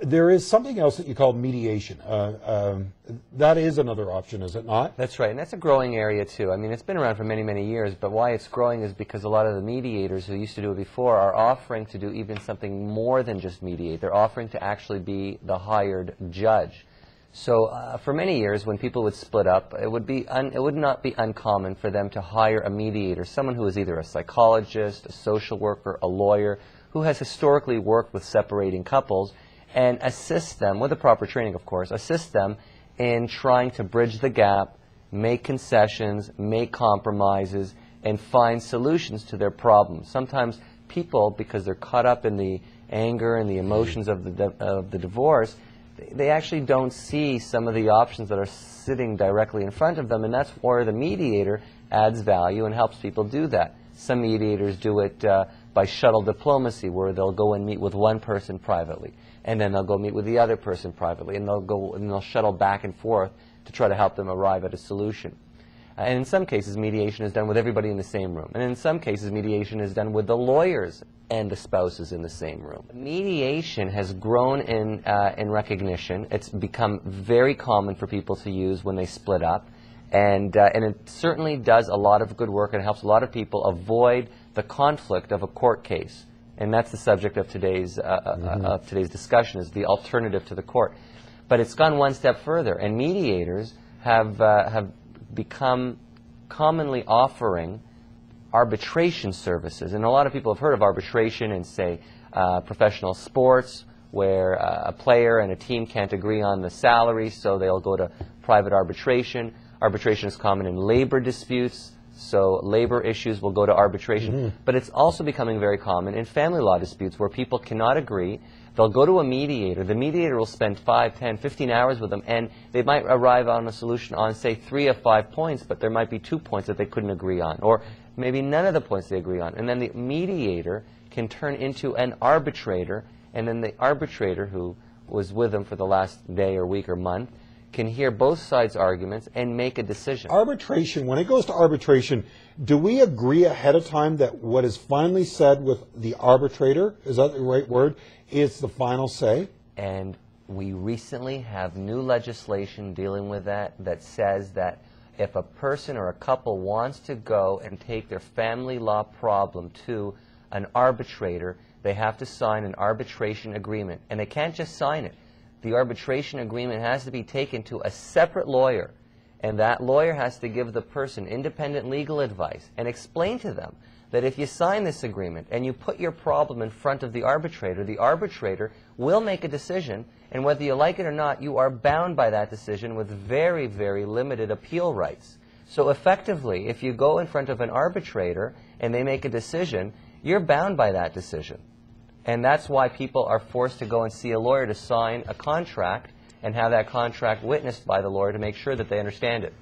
There is something else that you call mediation. That is another option, is it not? That's right, and that's a growing area too. I mean, it's been around for many, many years, but why it's growing is because a lot of the mediators who used to do it before are offering to do even something more than just mediate. They're offering to actually be the hired judge. So for many years, when people would split up, it would not be uncommon for them to hire a mediator, someone who is either a psychologist, a social worker, a lawyer, who has historically worked with separating couples, and assist them, with the proper training of course, assist them in trying to bridge the gap, make concessions, make compromises, and find solutions to their problems. Sometimes people, because they're caught up in the anger and the emotions of the divorce, they actually don't see some of the options that are sitting directly in front of them, and that's where the mediator adds value and helps people do that. Some mediators do it by shuttle diplomacy, where they'll go and meet with one person privately, and then they'll go meet with the other person privately, and they'll shuttle back and forth to try to help them arrive at a solution. And in some cases, mediation is done with everybody in the same room. And in some cases, mediation is done with the lawyers and the spouses in the same room. Mediation has grown in recognition. It's become very common for people to use when they split up. And it certainly does a lot of good work, and it helps a lot of people avoid the conflict of a court case. And that's the subject of today's discussion, is the alternative to the court. But it's gone one step further, and mediators have become commonly offering arbitration services. And a lot of people have heard of arbitration in, say, professional sports, where a player and a team can't agree on the salary, so they'll go to private arbitration. Arbitration is common in labor disputes, so labor issues will go to arbitration. Mm-hmm. But it's also becoming very common in family law disputes, where people cannot agree. They'll go to a mediator. The mediator will spend 5, 10, 15 hours with them, and they might arrive on a solution on, say, 3 of 5 points, but there might be 2 points that they couldn't agree on, or maybe none of the points they agree on. And then the mediator can turn into an arbitrator, and then the arbitrator, who was with them for the last day or week or month, can hear both sides' arguments and make a decision. Arbitration, when it goes to arbitration, do we agree ahead of time that what is finally said with the arbitrator, is that the right word, is the final say? And we recently have new legislation dealing with that says that if a person or a couple wants to go and take their family law problem to an arbitrator, they have to sign an arbitration agreement. And they can't just sign it. The arbitration agreement has to be taken to a separate lawyer, and that lawyer has to give the person independent legal advice and explain to them that if you sign this agreement and you put your problem in front of the arbitrator will make a decision, and whether you like it or not, you are bound by that decision with very, very limited appeal rights. So effectively, if you go in front of an arbitrator and they make a decision, you're bound by that decision. And that's why people are forced to go and see a lawyer to sign a contract and have that contract witnessed by the lawyer to make sure that they understand it.